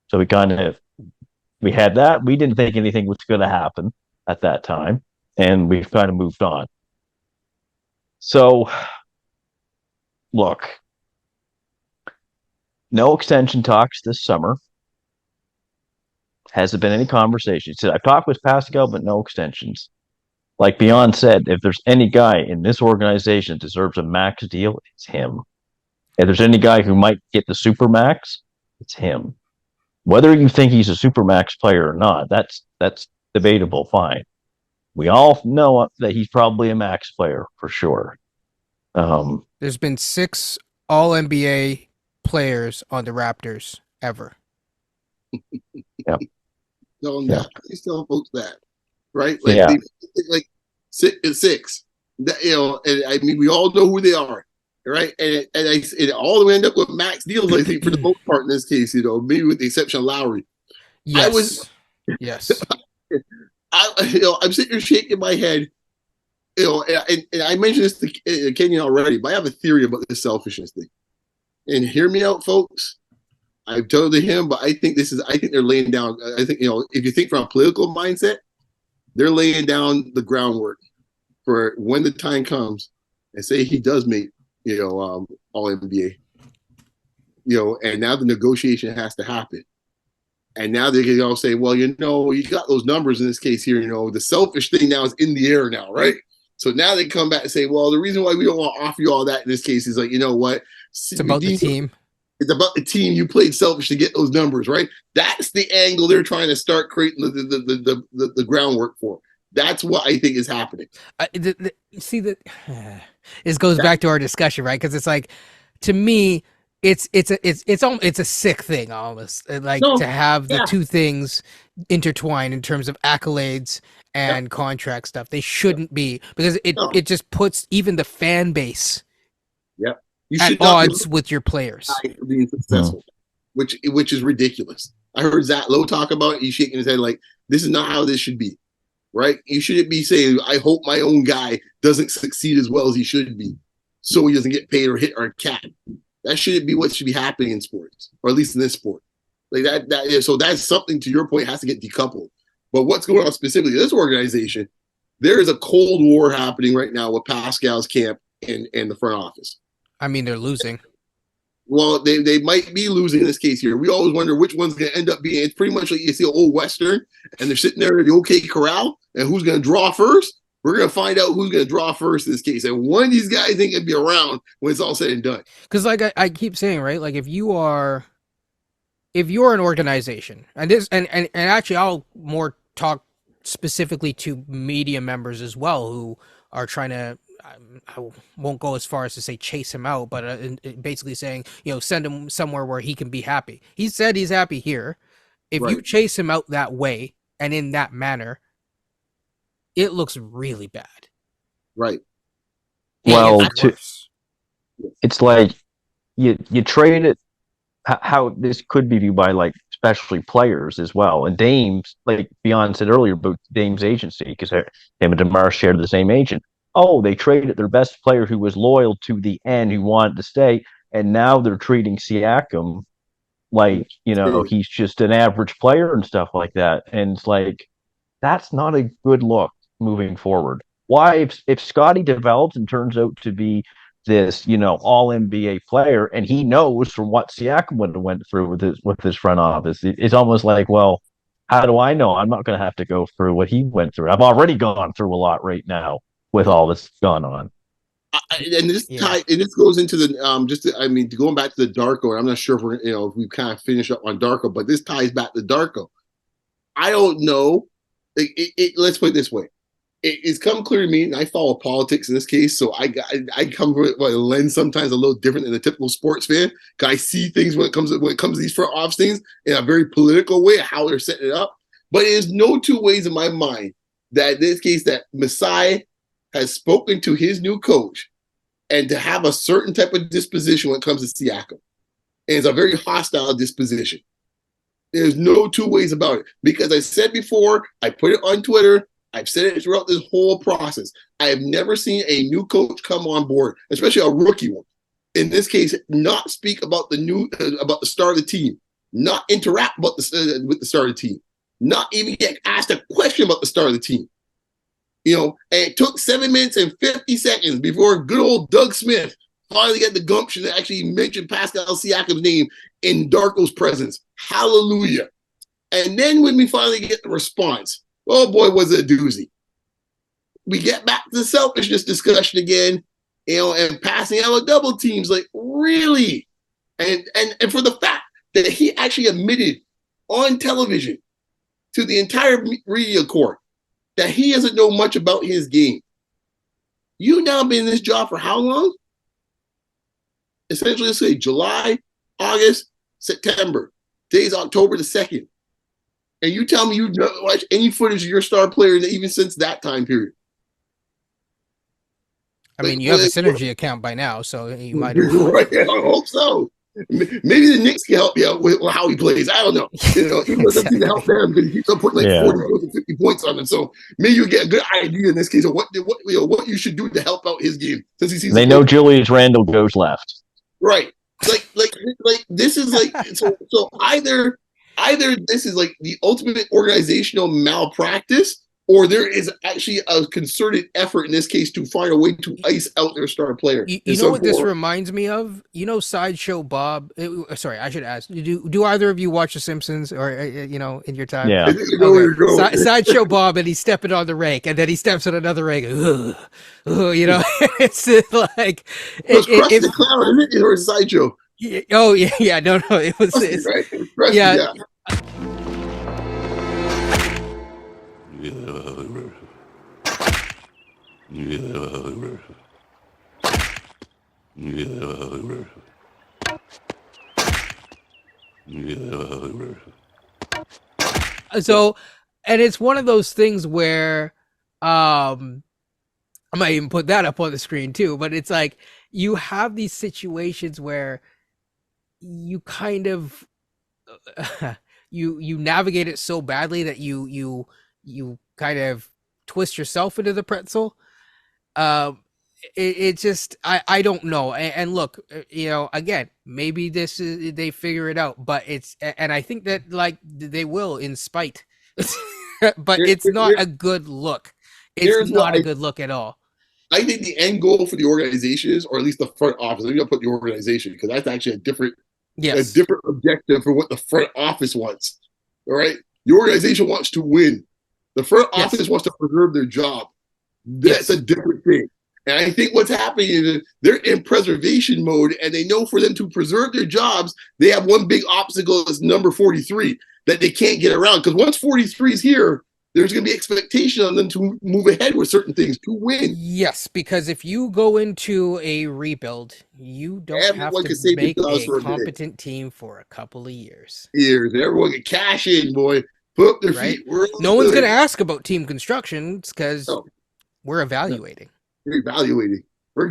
So we had that. We didn't think anything was going to happen at that time. And we've kind of moved on. So, look, no extension talks this summer. Hasn't been any conversation. He said, I've talked with Pascal, but no extensions. Like Beyond said, if there's any guy in this organization that deserves a max deal, it's him. If there's any guy who might get the super max, it's him. Whether you think he's a super max player or not, that's debatable. Fine. We all know that he's probably a max player for sure. There's been 6 All-NBA players on the Raptors ever. Yep. Please tell folks that, right? Like, yeah. Like 6. And I mean, we all know who they are, right? And all of them end up with max deals, I think, for the most part in this case, maybe with the exception of Lowry. Yes. I'm sitting here shaking my head, and I mentioned this to Kenyon already, but I have a theory about this selfishness thing. And hear me out, folks. I've told him, but I think they're laying down. I think, if you think from a political mindset, they're laying down the groundwork for when the time comes and say he does make, all NBA, and now the negotiation has to happen. And now they're going to all say, well, you got those numbers in this case here, the selfish thing now is in the air now, right? So now they come back and say, well, the reason why we don't want to offer you all that in this case is like, you know what? It's about the team. It's about the team. You played selfish to get those numbers, right? That's the angle they're trying to start creating the groundwork for. That's what I think is happening. This goes back to our discussion, right? Because it's like, to me, it's a sick thing almost, like to have the two things intertwined in terms of accolades and contract stuff. They shouldn't be, because it just puts even the fan base at odds with your players being successful, which is ridiculous. I heard Zach Lowe talk about it. He's shaking his head like, this is not how this should be. Right? You shouldn't be saying, I hope my own guy doesn't succeed as well as he should be, so he doesn't get paid or hit our cap. That shouldn't be what should be happening in sports, or at least in this sport. Like that. So that's something, to your point, has to get decoupled. But what's going on specifically in this organization, there is a cold war happening right now with Pascal's camp and the front office. I mean, they're losing. Well, they might be losing in this case here. We always wonder which one's going to end up being. It's pretty much like you see an old Western, and they're sitting there at the OK Corral, and who's going to draw first? We're going to find out who's going to draw first in this case. And one of these guys ain't going to be around when it's all said and done. Because like I keep saying, right? Like if you're an organization, and actually I'll more talk specifically to media members as well who are trying to, I won't go as far as to say chase him out, but basically saying, send him somewhere where he can be happy. He said he's happy here. If you chase him out that way and in that manner, it looks really bad. Right. Well, it's like you trade it. How this could be viewed by like especially players as well, and Dame's, like Beyond said earlier about Dame's agency, because him and DeMar shared the same agent. Oh, they traded their best player who was loyal to the end, who wanted to stay, and now they're treating Siakam like, he's just an average player and stuff like that. And it's like, that's not a good look moving forward. Why, if Scotty develops and turns out to be this, all NBA player, and he knows from what Siakam would have went through with his front office, it's almost like, well, how do I know? I'm not going to have to go through what he went through. I've already gone through a lot right now with all this going on. And this goes into the going back to the Darko, and I'm not sure if if we kind of finish up on Darko, but this ties back to Darko. I don't know. Let's put it this way. It's come clear to me, and I follow politics in this case, so I come from a lens sometimes a little different than a typical sports fan. I see things when it comes to these front office things in a very political way, how they're setting it up. But there's no two ways in my mind that in this case that Masai has spoken to his new coach and to have a certain type of disposition when it comes to Siakam. And it's a very hostile disposition. There's no two ways about it. Because I said before, I put it on Twitter, I've said it throughout this whole process. I have never seen a new coach come on board, especially a rookie one. In this case, not speak about the start of the team, not interact with the start of the team, not even get asked a question about the start of the team. And it took 7 minutes and 50 seconds before good old Doug Smith finally got the gumption to actually mention Pascal Siakam's name in Darko's presence. Hallelujah. And then when we finally get the response, oh boy, was it a doozy. We get back to the selfishness discussion again, and passing out with double teams. Like, really? And for the fact that he actually admitted on television to the entire media court that he doesn't know much about his game. You now been in this job for how long? Essentially, let's say July, August, September. Today's October the 2nd. And you tell me you don't watch any footage of your star player even since that time period. I mean, you have a Synergy account by now, so you might have. Right, I hope so. Maybe the Knicks can help you out with how he plays. I don't know. He doesn't seem to help them because he keeps on putting 40 to 50 points on them. So maybe you get a good idea in this case of what you should do to help out his game. Since he sees they know Julius Randle goes left. Right. Like this is like so either this is like the ultimate organizational malpractice, or there is actually a concerted effort in this case to find a way to ice out their star player. You know what this reminds me of? You know, Sideshow Bob. Sorry, I should ask. Do either of you watch The Simpsons, or in your time? Yeah. I think you know where you're going. Sideshow Bob, and he's stepping on the rake, and then he steps on another rake. Ugh, it's like It was Krusty the Clown, isn't it? Or Sideshow? Oh yeah, no, it was Krusty, right? Krusty, yeah. So, and it's one of those things where, I might even put that up on the screen too, but it's like you have these situations where you kind of you navigate it so badly that you kind of twist yourself into the pretzel. It just I don't know. And look, again, maybe this is they figure it out, but and I think that like they will in spite. But it's not a good look. It's not a good look at all. I think the end goal for the organization is, or at least the front office, I'm going to put the organization because that's actually a different objective for what the front office wants. All right. The organization wants to win. The front office wants to preserve their job. That's a different thing. And I think what's happening is they're in preservation mode, and they know for them to preserve their jobs, they have one big obstacle that's number 43 that they can't get around. Because once 43 is here, there's going to be expectation on them to move ahead with certain things to win. Yes, because if you go into a rebuild, you don't have to make a competent team for a couple of years. Everyone can cash in, boy. Put up their feet. No one's going to ask about team construction because we're evaluating. We're evaluating. We're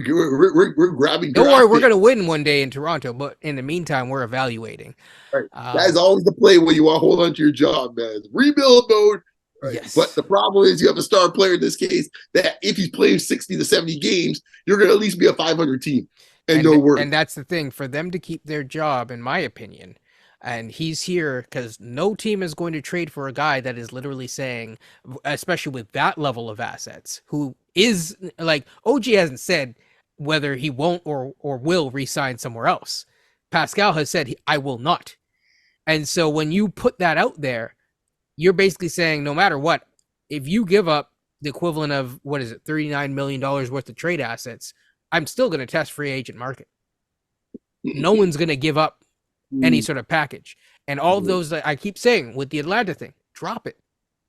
grabbing. Don't worry, we're going to win one day in Toronto, but in the meantime, we're evaluating. Right. That is always the play when you want to hold on to your job, man. Rebuild mode. Right. Yes. But the problem is you have a star player in this case that if he's playing 60 to 70 games, you're going to at least be a 500 team and no worry. And that's the thing for them to keep their job, in my opinion. And he's here because no team is going to trade for a guy that is literally saying, especially with that level of assets, who is like OG hasn't said whether he won't or will re-sign somewhere else. Pascal has said, I will not. And so when you put that out there, you're basically saying no matter what, if you give up the equivalent of, $39 million worth of trade assets, I'm still going to test free agent market. No one's going to give up any sort of package. And all of those that I keep saying with the Atlanta thing, drop it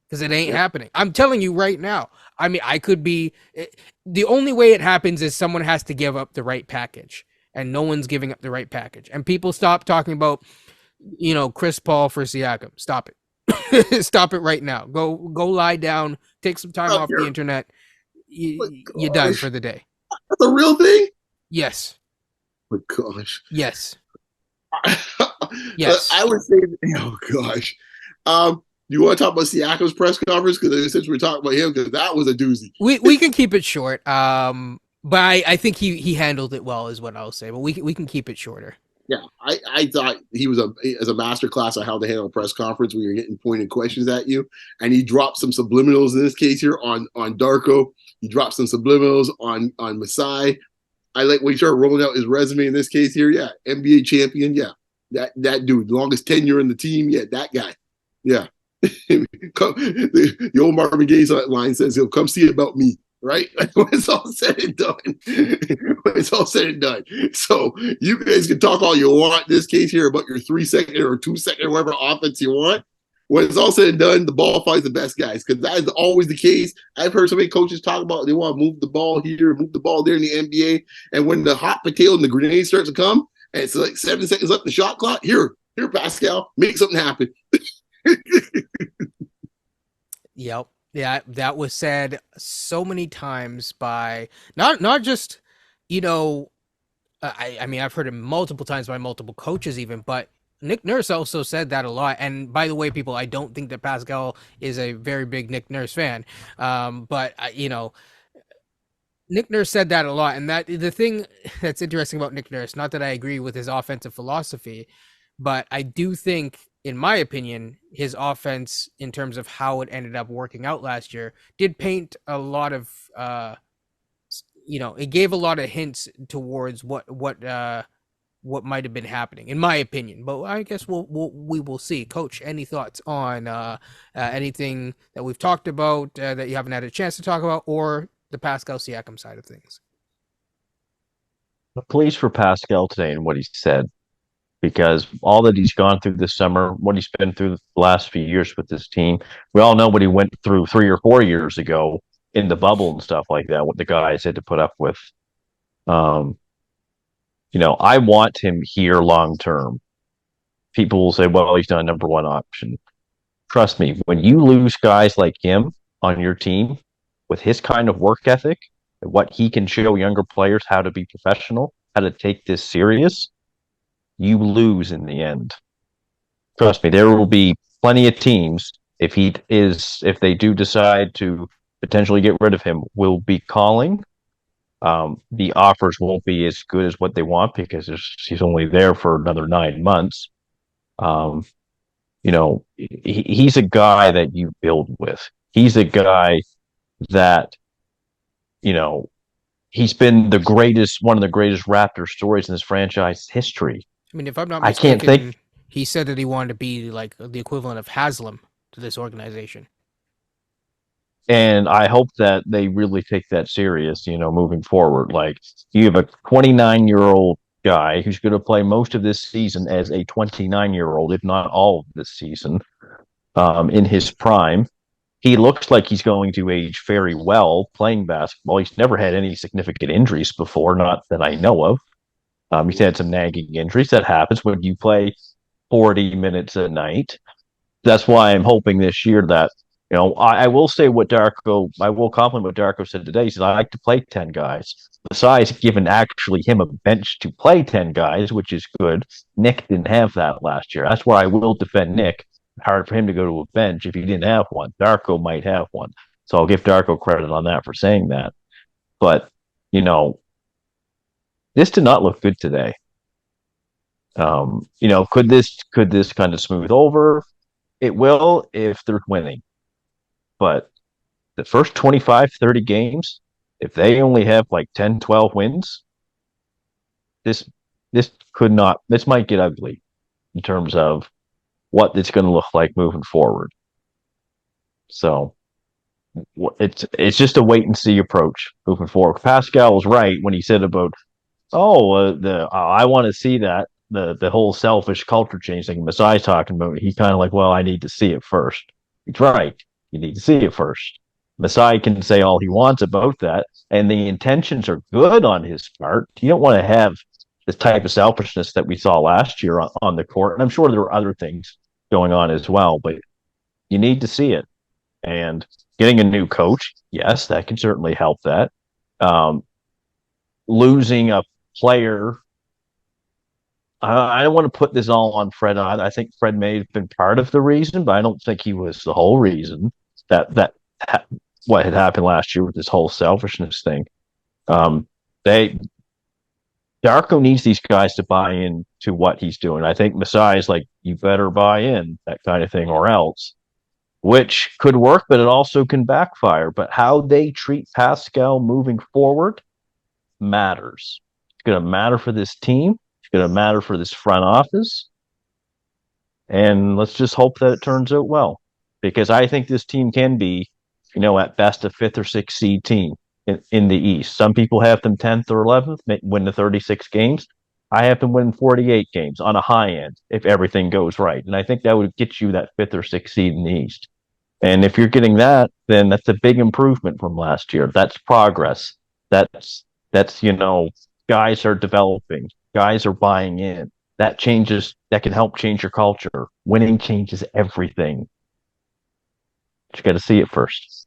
because it ain't happening. I'm telling you right now. I mean, the only way it happens is someone has to give up the right package, and no one's giving up the right package. And people stop talking about, Chris Paul for Siakam. Stop it. Stop it right now. Go lie down. Take some time off the internet. You're done for the day. That's a real thing? Yes. Oh my gosh. Yes. Yes. I would say, oh gosh. You want to talk about Siakam's press conference? Because since we're talking about him, because that was a doozy. We can keep it short. But I think he handled it well, is what I'll say. But we can keep it shorter. Yeah, I thought he was as a master class on how to handle a press conference when you're getting pointed questions at you. And he dropped some subliminals in this case here on Darko. He dropped some subliminals on Masai. I like when he started rolling out his resume in this case here. Yeah, NBA champion. Yeah, that dude, longest tenure in the team. Yeah, that guy. Yeah. The old Marvin Gaye line says he'll come see about me. Right? When it's all said and done. So you guys can talk all you want in this case here about your 3-second or 2-second or whatever offense you want. When it's all said and done, the ball finds the best guys, because that is always the case. I've heard so many coaches talk about they want to move the ball here, move the ball there in the NBA. And when the hot potato and the grenade starts to come, and it's like 7 seconds left the shot clock, here, Pascal, make something happen. Yep. Yeah, that was said so many times by not just, I mean, I've heard it multiple times by multiple coaches even, but Nick Nurse also said that a lot. And by the way, people, I don't think that Pascal is a very big Nick Nurse fan. But Nick Nurse said that a lot. And that the thing that's interesting about Nick Nurse, not that I agree with his offensive philosophy, but I do think in my opinion, his offense, in terms of how it ended up working out last year, did paint a lot of, it gave a lot of hints towards what might have been happening, in my opinion. But I guess we will see. Coach, any thoughts on anything that we've talked about that you haven't had a chance to talk about, or the Pascal Siakam side of things? Pleased for Pascal today and what he said, because all that he's gone through this summer, what he's been through the last few years with this team, we all know what he went through 3 or 4 years ago in the bubble and stuff like that, what the guys had to put up with. Um, I want him here long term. People will say, well, he's not a number one option. Trust me, when you lose guys like him on your team with his kind of work ethic and what he can show younger players how to be professional, how to take this serious, you lose in the end. Trust me, there will be plenty of teams if they do decide to potentially get rid of him, will be calling. The offers won't be as good as what they want because he's only there for another 9 months. Um, he's a guy that you build with. He's a guy that, you know, he's been one of the greatest Raptor stories in this franchise history. I mean, if I'm not I can't mistaken, think, he said that he wanted to be like the equivalent of Haslam to this organization. and I hope that they really take that serious, moving forward. Like, you have a 29-year-old guy who's going to play most of this season as a 29-year-old, if not all of this season, in his prime. He looks like he's going to age very well playing basketball. He's never had any significant injuries before, not that I know of. He's had some nagging injuries. That happens when you play 40 minutes a night. That's why I'm hoping this year that, I will say I will compliment what Darko said today. He said, I like to play 10 guys. Besides giving actually him a bench to play 10 guys, which is good. Nick didn't have that last year. That's where I will defend Nick. Hard for him to go to a bench if he didn't have one. Darko might have one. So I'll give Darko credit on that for saying that. But, this did not look good today. Could this kind of smooth over? It will if they're winning. But the first 25, 30 games, if they only have like 10, 12 wins, this this might get ugly in terms of what it's going to look like moving forward. So it's just a wait and see approach moving forward. Pascal was right when he said about, I want to see that the whole selfish culture change thing Masai's talking about. He kind of like, well, I need to see it first. He's right. You need to see it first. Masai can say all he wants about that, and the intentions are good on his part. You don't want to have this type of selfishness that we saw last year on the court. And I'm sure there were other things going on as well, but you need to see it. And getting a new coach, yes, that can certainly help that. Losing a player, I don't want to put this all on Fred. I think Fred may have been part of the reason, but I don't think he was the whole reason that what had happened last year with this whole selfishness thing. They Darko needs these guys to buy in to what he's doing. I think Masai is like, you better buy in, that kind of thing, or else, which could work, but it also can backfire. But how they treat Pascal moving forward matters. It's going to matter for this team. It's going to matter for this front office. And let's just hope that it turns out well, because I think this team can be, at best a fifth or sixth seed team in the East. Some people have them 10th or 11th, win the 36 games. I have them win 48 games on a high end if everything goes right. And I think that would get you that fifth or sixth seed in the East. And if you're getting that, then that's a big improvement from last year. That's progress. That's guys are developing, guys are buying in. That can help change your culture. Winning changes everything. You got to see it first.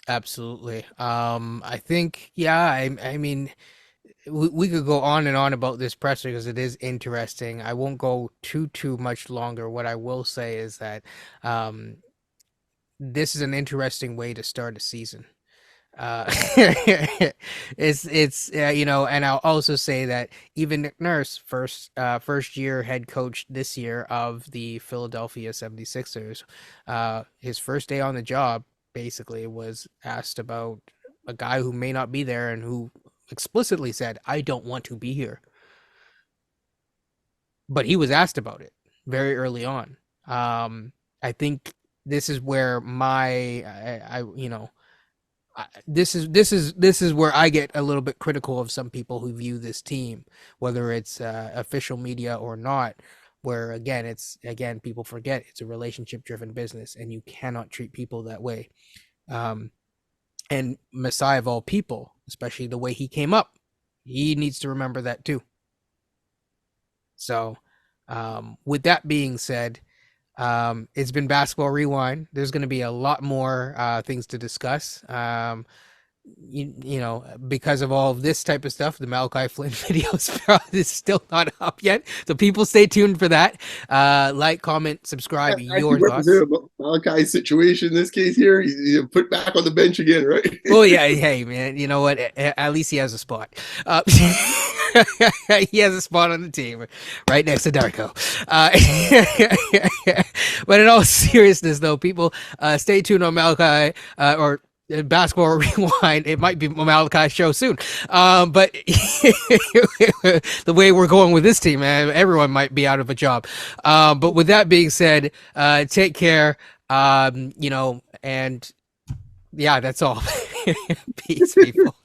Absolutely. I think, yeah, I mean, we could go on and on about this presser because it is interesting. I won't go too much longer. What I will say is that this is an interesting way to start a season. Uh, you know, and I'll also say that even Nick Nurse, first year head coach this year of the Philadelphia 76ers, his first day on the job basically was asked about a guy who may not be there and who explicitly said, "I don't want to be here." But he was asked about it very early on. I think this is where I you know, this is where I get a little bit critical of some people who view this team, whether it's official media or not. Where again people forget it's a relationship driven business, and you cannot treat people that way. Um, and Masai of all people, especially the way he came up, he needs to remember that too. So, with that being said, it's been Basketball Rewind. There's going to be a lot more things to discuss. You know, because of all of this type of stuff, the Malachi Flynn video is still not up yet. So people stay tuned for that. Like, comment, subscribe, your thoughts. Malachi's situation in this case here, he's put back on the bench again, right? Oh yeah, hey man, you know what? At least he has a spot. He has a spot on the team, right next to Darko. But in all seriousness, though, people, stay tuned on Malachi or Basketball Rewind. It might be Malachi's show soon. But the way we're going with this team, man, everyone might be out of a job. But with that being said, take care. You know, and yeah, that's all. Peace, people.